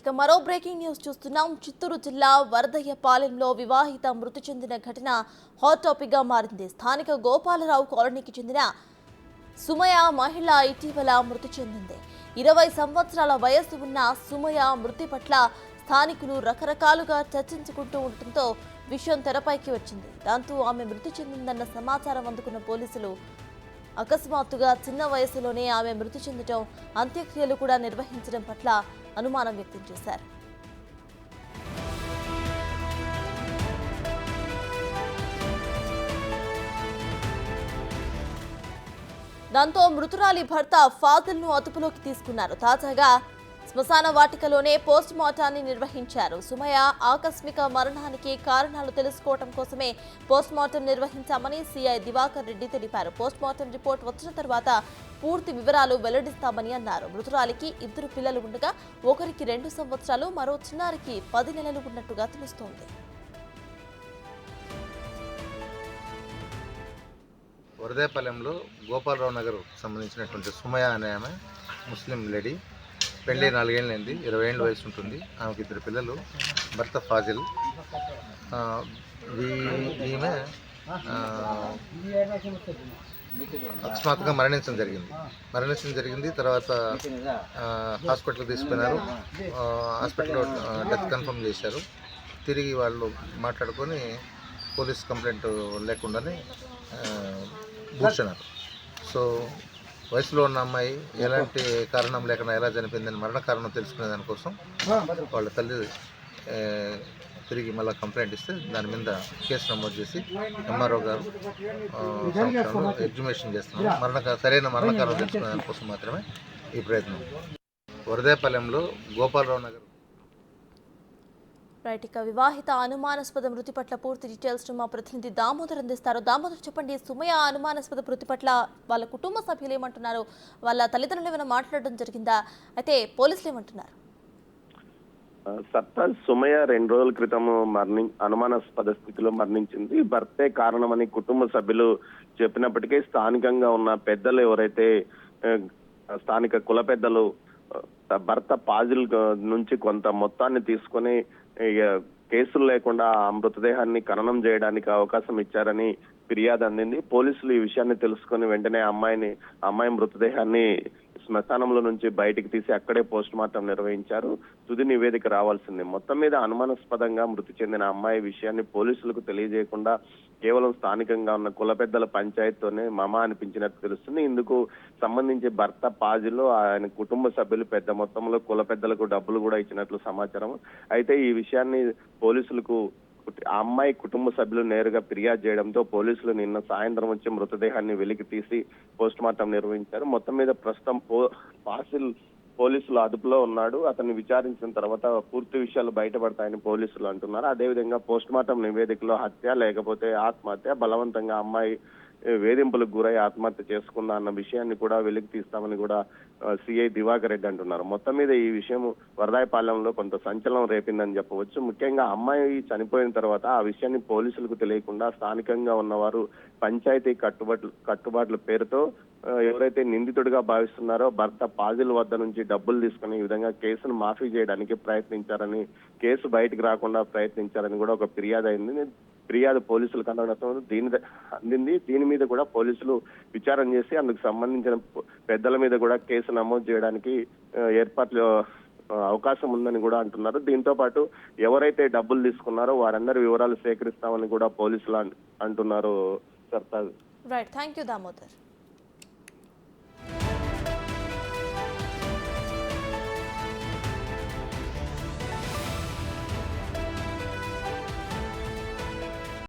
ఇక మరో breaking news చూస్తున్నాం. చిత్తూరు జిల్లా వరదయ్యపాలెంలో వివాహిత మృతి చెందిన ఘటన హాట్ టాపిక్ గా మారింది. స్థానిక గోపాలరావు కాలనీకి చెందిన సుమయ మహిళ ఇటీవల మృతి చెందింది. 20 సంవత్సరాల వయసు ఉన్న సుమయ మృతి పట్ల స్థానికులు రకరకాలుగా చర్చించుకుంటూ ఉండటంతో విషయం తెరపైకి వచ్చింది. దాంతో ఆమె మృతి చెందిందన్న సమాచారం అందుకున్న పోలీసులు అకస్మాత్తుగా చిన్న వయసులోనే ఆమె మృతి చెందడం, అంత్యక్రియలు కూడా నిర్వహించడం పట్ల అనుమానం వ్యక్తం చేశారు. దాంతో మృతురాలి భర్త ఫాజిల్ను అదుపులోకి తీసుకున్నారు. తాజాగా శ్మశాన వాటికలోనే పోస్ట్ మార్టాన్ని నిర్వహించారు. సుమయ ఆకస్మిక మరణానికి కారణాలు తెలుసుకోవడం కోసమే పోస్ట్ మార్టం నిర్వహించామని సీఐ దివాకర్ రెడ్డి తెలిపారు. పోస్ట్ మార్టం రిపోర్ట్ వచ్చిన తర్వాత పూర్తి వివరాలు వెల్లడిస్తామని అన్నారు. మృతురాలికి 2 పిల్లలు ఉండగా ఒకరికి 2 సంవత్సరాలు, మరో చిన్నారికి 10 నెలలు ఉన్నట్టుగా తెలుస్తోంది. వరదాయపాలెంలో గోపాలరావు నగర్ సంబంధించినటువంటి సుమయ అనే ఆమె ముస్లిం లేడీ. పెళ్ళి 4 ఏళ్ళైంది, 20 ఏళ్ళ వయసు ఉంటుంది. ఆమెకి 2 పిల్లలు, భర్త ఫాజిల్. ఈమె అకస్మాత్తుగా మరణించడం జరిగింది. తర్వాత హాస్పిటల్కి తీసుకున్నారు. హాస్పిటల్లో డెత్ కన్ఫర్మ్ చేశారు. తిరిగి వాళ్ళు మాట్లాడుకొని పోలీస్ కంప్లైంట్ లేకుండానే కూర్చున్నారు. సో వయసులో ఉన్న అమ్మాయి ఎలాంటి కారణం లేకుండా ఎలా చనిపోయిందని మరణ కారణం తెలుసుకునే దానికోసం వాళ్ళ తల్లి తిరిగి మళ్ళీ కంప్లైంట్ ఇస్తే దాని మీద కేసు నమోదు చేసి ఎంఆర్ఓ గారు ఎగ్జిమేషన్ చేస్తున్నారు. సరైన మరణ కారణం తెలుసుకునే దానికోసం మాత్రమే ఈ ప్రయత్నం. వరదాయపాలెంలో గోపాలరావు నగర్. రైట్, ఇక వివాహిత అనుమానాస్పద మృతి పట్ల పూర్తి డీటెయిల్స్ మా ప్రతినిధి దామోదర్ అందిస్తారు. దామోదర్, చెప్పండి, సుమయ అనుమానాస్పద మృతి పట్ల వాళ్ళ కుటుంబ సభ్యులు ఏమంటున్నారు? వాళ్ళ తల్లిదండ్రులు ఏమైనా మాట్లాడడం జరిగిందా? అయితే పోలీసులు ఏమంటున్నారు? సర్తాజ్ సుమయ 2 రోజుల క్రితం అనుమానాస్పద స్థితిలో మరణించింది. భర్తే కారణమని కుటుంబ సభ్యులు చెప్పినప్పటికీ స్థానికంగా ఉన్న పెద్దలు ఎవరైతే స్థానిక కుల పెద్దలు భర్త పాజిల్ నుంచి కొంత మొత్తాన్ని తీసుకొని కేసులు లేకుండా ఆ మృతదేహాన్ని ఖననం చేయడానికి అవకాశం ఇచ్చారని ఫిర్యాదు అందింది. పోలీసులు ఈ విషయాన్ని తెలుసుకుని వెంటనే అమ్మాయి మృతదేహాన్ని శ్మశానంలో నుంచి బయటికి తీసి అక్కడే పోస్ట్ మార్టం నిర్వహించారు. తుది నివేదిక రావాల్సింది. మొత్తం మీద అనుమానాస్పదంగా మృతి చెందిన అమ్మాయి విషయాన్ని పోలీసులకు తెలియజేయకుండా కేవలం స్థానికంగా ఉన్న కుల పెద్దల పంచాయతీతోనే మమ అనిపించినట్టు తెలుస్తుంది. ఇందుకు సంబంధించి భర్త పాజిలో ఆయన కుటుంబ సభ్యులు పెద్ద మొత్తంలో కుల పెద్దలకు డబ్బులు కూడా ఇచ్చినట్లు సమాచారం. అయితే ఈ విషయాన్ని పోలీసులకు ఆ అమ్మాయి కుటుంబ సభ్యులు నేరుగా ఫిర్యాదు చేయడంతో పోలీసులు నిన్న సాయంత్రం వచ్చి మృతదేహాన్ని వెలికి తీసి పోస్ట్ మార్టం నిర్వహించారు. మొత్తం మీద ప్రస్తుతం ఫాసిల్ పోలీసులు అదుపులో ఉన్నాడు. అతన్ని విచారించిన తర్వాత పూర్తి విషయాలు బయటపడతాయని పోలీసులు అంటున్నారు. అదేవిధంగా పోస్ట్ మార్టం నివేదికలో హత్య లేకపోతే ఆత్మహత్య, బలవంతంగా అమ్మాయి వేధింపులకు గురై ఆత్మహత్య చేసుకుందా అన్న విషయాన్ని కూడా వెలికి తీస్తామని కూడా సిఐ దివాకర్ రెడ్డి అంటున్నారు. మొత్తం మీద ఈ విషయం వరదాయపాలెంలో కొంత సంచలనం రేపిందని చెప్పవచ్చు. ముఖ్యంగా అమ్మాయి చనిపోయిన తర్వాత ఆ విషయాన్ని పోలీసులకు తెలియకుండా స్థానికంగా ఉన్నవారు పంచాయతీ కట్టుబాట్ల పేరుతో ఎవరైతే నిందితుడిగా భావిస్తున్నారో భర్త పాజిల్ వద్ద నుంచి డబ్బులు తీసుకుని ఈ విధంగా కేసును మాఫీ చేయడానికి ప్రయత్నించారని, కేసు బయటికి రాకుండా ప్రయత్నించారని కూడా ఒక ఫిర్యాదు పోలీసులకు అందింది. దీని మీద కూడా పోలీసులు విచారణ చేసి అందుకు సంబంధించిన పెద్దల మీద కూడా కేసు నమోదు చేయడానికి ఏర్పాట్లు అవకాశం ఉందని కూడా అంటున్నారు. దీంతో పాటు ఎవరైతే డబ్బులు తీసుకున్నారో వారందరి వివరాలు సేకరిస్తామని కూడా పోలీసులు అంటున్నారు. Right, thank you Damodar.